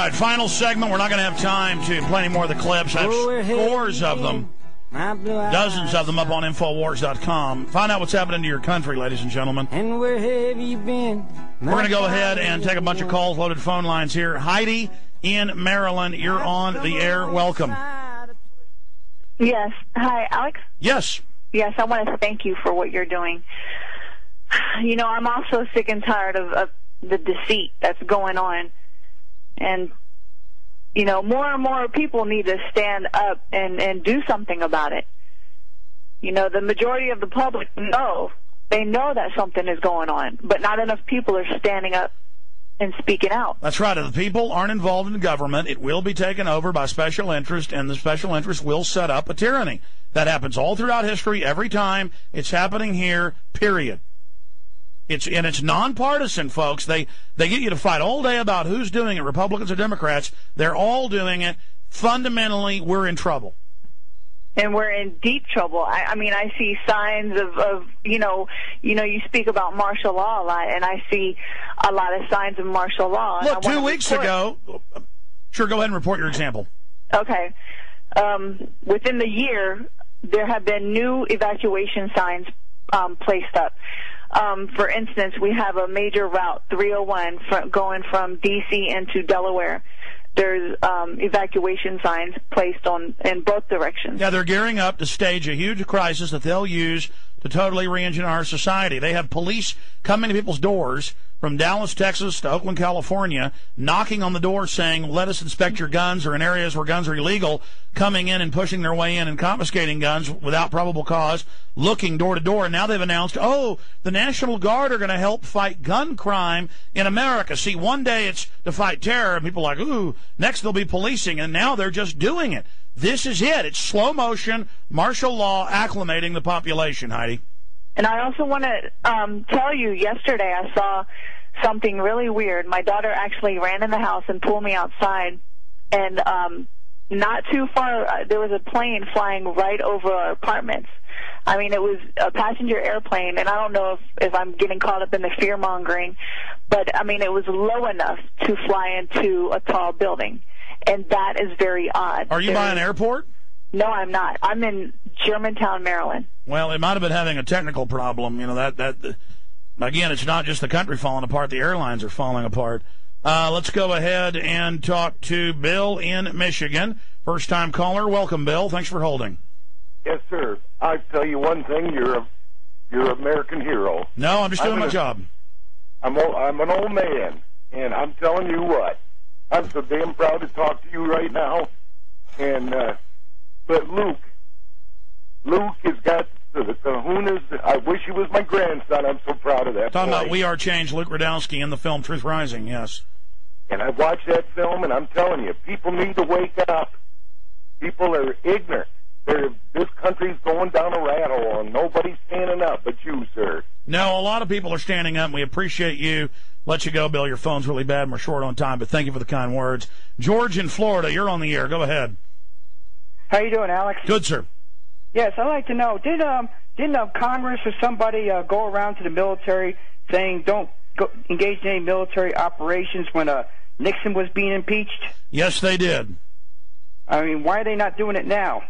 right, final segment. We're not going to have time to play any more of the clips. I have scores of them, dozens of them up on Infowars.com. Find out what's happening to your country, ladies and gentlemen. And where have you been? We're going to go ahead and take a bunch of calls, loaded phone lines here. Heidi in Maryland, you're on the air. Welcome. Yes. Hi, Alex? Yes. Yes, I want to thank you for what you're doing. You know, I'm also sick and tired of the deceit that's going on. And, you know, more and more people need to stand up and do something about it. You know, the majority of the public know. They know that something is going on, but not enough people are standing up and speaking out. That's right. If the people aren't involved in government, it will be taken over by special interest, and the special interest will set up a tyranny. That happens all throughout history, every time. It's happening here, period. It's nonpartisan, folks. They get you to fight all day about who's doing it, Republicans or Democrats. They're all doing it. Fundamentally, we're in trouble. And we're in deep trouble. I mean, I see signs of you speak about martial law a lot, and I see a lot of signs of martial law. Look, 2 weeks ago, sure, go ahead and report your example. Okay. Within the year, there have been new evacuation signs placed up. For instance, we have a major route, 301, going from D.C. into Delaware. There's evacuation signs placed in both directions. Yeah, they're gearing up to stage a huge crisis that they'll use to totally re-engineer our society. They have police coming to people's doors from Dallas, Texas to Oakland, California, knocking on the door saying, let us inspect your guns, or in areas where guns are illegal, coming in and pushing their way in and confiscating guns without probable cause, looking door to door. And now they've announced, the National Guard are going to help fight gun crime in America. See, one day it's to fight terror, and people are like, ooh, next they'll be policing, and now they're just doing it. This is it. It's slow motion, martial law acclimating the population, Heidi. And I also want to tell you, yesterday I saw something really weird. My daughter actually ran in the house and pulled me outside, and not too far, there was a plane flying right over our apartments. I mean, it was a passenger airplane, and I don't know if I'm getting caught up in the fear-mongering, but, I mean, it was low enough to fly into a tall building, and that is very odd. Are you by an airport? No, I'm not. I'm in Germantown, Maryland. Well, it might have been having a technical problem. You know, that again, it's not just the country falling apart. The airlines are falling apart. Let's go ahead and talk to Bill in Michigan. First-time caller. Welcome, Bill. Thanks for holding. Yes, sir. I tell you one thing, you're an American hero. No, I'm just doing my job. I'm an old man, and I'm telling you what, I'm so damn proud to talk to you right now. And but Luke has got the kahunas. I wish he was my grandson. I'm so proud of that. Talking boy. about We Are Change, Luke Radowski in the film Truth Rising, yes. And I watched that film, and I'm telling you, people need to wake up. People are ignorant. This country's going down a rat hole, and nobody's standing up but you, sir. No, a lot of people are standing up, and we appreciate you. Let you go, Bill. Your phone's really bad, and we're short on time, but thank you for the kind words. George in Florida, you're on the air. Go ahead. How you doing, Alex? Good, sir. Yes, I'd like to know, didn't Congress or somebody go around to the military saying don't engage in any military operations when Nixon was being impeached? Yes, they did. I mean, why are they not doing it now?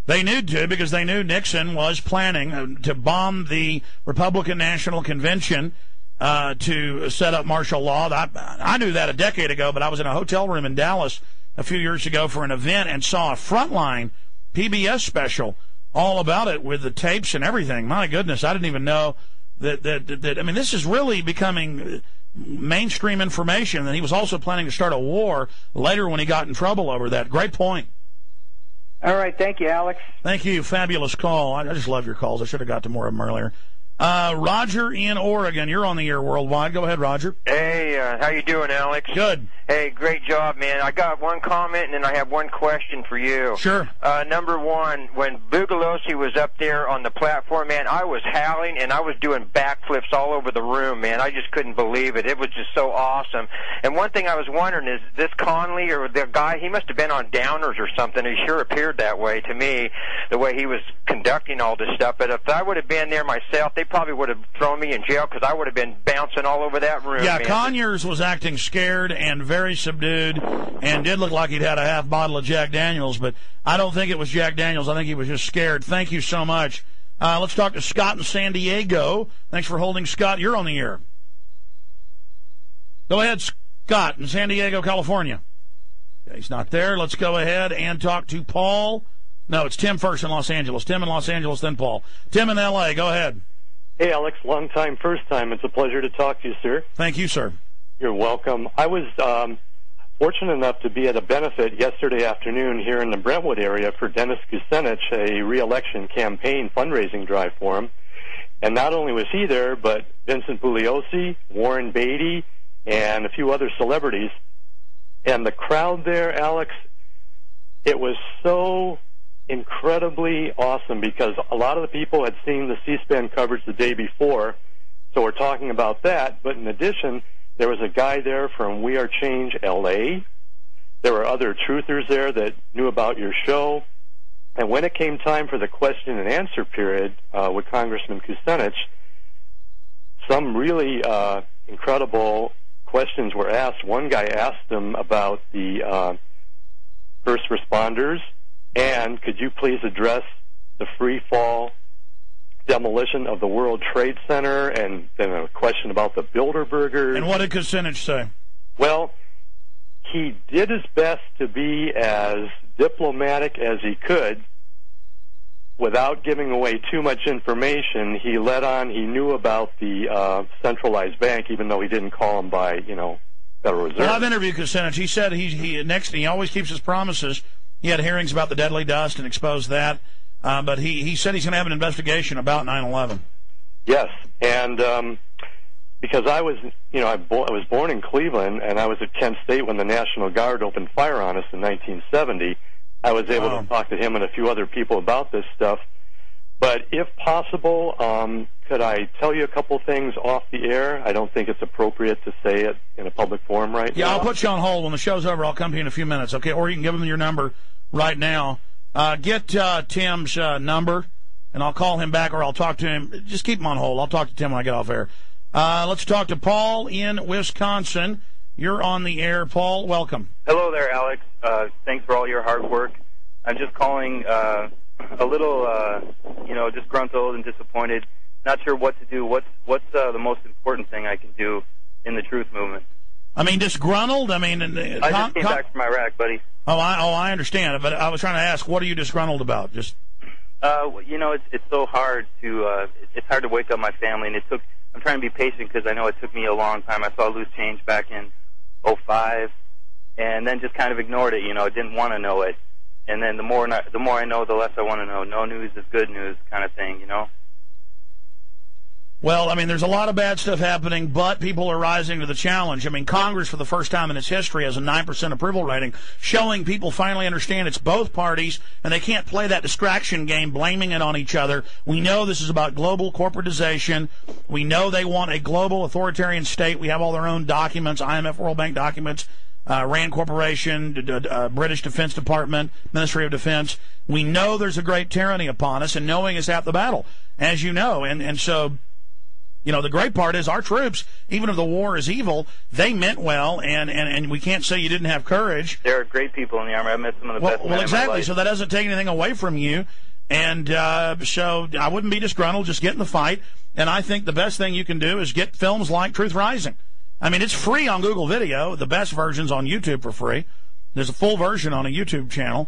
They knew to, because they knew Nixon was planning to bomb the Republican National Convention to set up martial law. I knew that a decade ago, but I was in a hotel room in Dallas a few years ago for an event and saw a Frontline PBS special all about it with the tapes and everything. My goodness, I didn't even know that I mean, this is really becoming mainstream information. And he was also planning to start a war later when he got in trouble over that. Great point. All right, thank you, Alex. Thank you. Fabulous call. I just love your calls. I should have got to more of them earlier. Roger in Oregon, you're on the air worldwide. Go ahead, Roger. Hey, how you doing, Alex? Good. Hey, great job, man. I got one comment, and then I have one question for you. Sure. Number one, when Bugliosi was up there on the platform, man, I was howling, and I was doing backflips all over the room, man. I just couldn't believe it. It was just so awesome. And one thing I was wondering is this Conley or the guy, he must have been on downers or something. He sure appeared that way to me, the way he was conducting all this stuff. But if I would have been there myself, they probably would have thrown me in jail because I would have been bouncing all over that room. Yeah, man. Conyers was acting scared and very subdued and did look like he'd had a half bottle of Jack Daniels, but I don't think it was Jack Daniels. I think he was just scared. Thank you so much. Let's talk to Scott in San Diego. Thanks for holding, Scott. You're on the air. Go ahead, Scott in San Diego, California. Okay, he's not there. Let's go ahead and talk to Paul. No, it's Tim first in Los Angeles. Tim in Los Angeles, then Paul. Tim in L.A., go ahead. Hey, Alex, long time, first time. It's a pleasure to talk to you, sir. Thank you, sir. You're welcome. I was fortunate enough to be at a benefit yesterday afternoon here in the Brentwood area for Dennis Kucinich, a re-election campaign fundraising drive for him. And not only was he there, but Vincent Bugliosi, Warren Beatty, and a few other celebrities. And the crowd there, Alex, it was so incredibly awesome because a lot of the people had seen the C-SPAN coverage the day before, so we're talking about that. But in addition, there was a guy there from We Are Change LA. There were other truthers there that knew about your show. And when it came time for the question and answer period with Congressman Kucinich, some really incredible questions were asked. One guy asked him about the first responders, and could you please address the free fall demolition of the World Trade Center, and then a question about the Bilderbergers. And what did Kucinich say? Well, he did his best to be as diplomatic as he could without giving away too much information. He let on he knew about the centralized bank, even though he didn't call him by, Federal Reserve. Well, I've interviewed Kucinich. He said he always keeps his promises. He had hearings about the deadly dust and exposed that. But he said he's going to have an investigation about 9/11. Yes, and because I was, I was born in Cleveland, and I was at Kent State when the National Guard opened fire on us in 1970. I was able to talk to him and a few other people about this stuff. But if possible, could I tell you a couple things off the air? I don't think it's appropriate to say it in a public forum right now. Yeah, I'll put you on hold. When the show's over, I'll come to you in a few minutes, okay? Or you can give him your number right now. Get Tim's number, and I'll call him back, or I'll talk to him. Just keep him on hold. I'll talk to Tim when I get off air. Let's talk to Paul in Wisconsin. You're on the air. Paul, welcome. Hello there, Alex. Thanks for all your hard work. I'm just calling a little, disgruntled and disappointed. Not sure what to do. What's the most important thing I can do in the truth movement? I mean, disgruntled? I just came back from Iraq, buddy. I understand. But I was trying to ask, what are you disgruntled about? Just, it's so hard to it's hard to wake up my family, and I'm trying to be patient because I know it took me a long time. I saw loose change back in 2005, and then just kind of ignored it. I didn't want to know it, and then the more I know, the less I want to know. No news is good news, kind of thing. Well, there's a lot of bad stuff happening, but people are rising to the challenge. Congress, for the first time in its history, has a 9% approval rating, showing people finally understand it's both parties, and they can't play that distraction game, blaming it on each other. We know this is about global corporatization. We know they want a global authoritarian state. We have all their own documents, IMF, World Bank documents, RAND Corporation, British Defense Department, Ministry of Defense. We know there's a great tyranny upon us, and knowing is half the battle, as you know. And so... the great part is our troops, even if the war is evil, they meant well, and we can't say you didn't have courage. There are great people in the Army. I've met some of the best men exactly. in my life. So that doesn't take anything away from you. And so I wouldn't be disgruntled. Just get in the fight. And I think the best thing you can do is get films like Truth Rising. It's free on Google Video. The best version's on YouTube for free. There's a full version on a YouTube channel.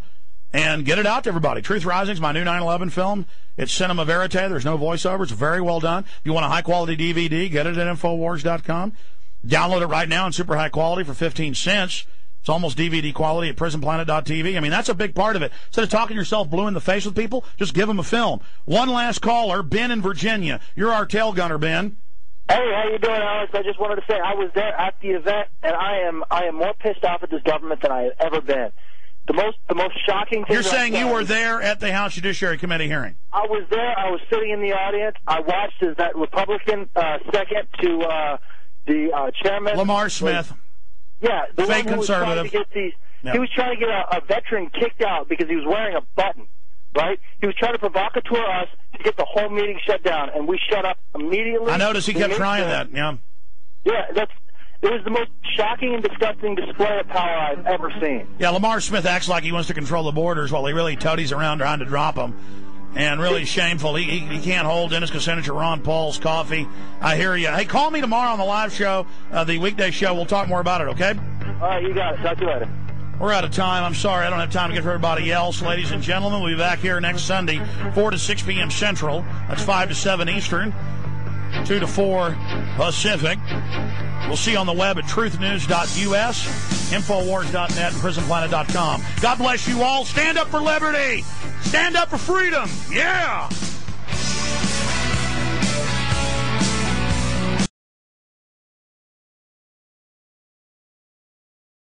And get it out to everybody. Truth Rising is my new 9/11 film. It's cinema verite. There's no voiceover. It's very well done. If you want a high-quality DVD, get it at Infowars.com. Download it right now in super high quality for 15 cents. It's almost DVD quality at PrisonPlanet.tv. That's a big part of it. Instead of talking yourself blue in the face with people, just give them a film. One last caller, Ben in Virginia. You're our tail gunner, Ben. Hey, how you doing, Alex? I just wanted to say I was there at the event, and I am more pissed off at this government than I have ever been. The most shocking thing. You're saying you were there at the House Judiciary Committee hearing? I was there. I was sitting in the audience. I watched as that Republican second to the chairman, Lamar Smith. Yeah, the fake one who conservative. was trying to get he was trying to get a veteran kicked out because he was wearing a button. right? He was trying to provocateur us to get the whole meeting shut down, and we shut up immediately. I noticed he kept trying that, yeah. Yeah, it was the most shocking and disgusting display of power I've ever seen. Yeah, Lamar Smith acts like he wants to control the borders while he really toadies around trying to drop them. And really shameful. He can't hold Dennis Kucinich or Ron Paul's coffee. I hear you. Hey, call me tomorrow on the live show, the weekday show. We'll talk more about it, okay? All right, you got it. Talk to you later. We're out of time. I'm sorry. I don't have time to get to everybody else. Ladies and gentlemen, we'll be back here next Sunday, 4 to 6 p.m. Central. That's 5 to 7 Eastern, 2 to 4 Pacific. We'll see you on the web at truthnews.us, Infowars.net, and PrisonPlanet.com. God bless you all. Stand up for liberty. Stand up for freedom. Yeah.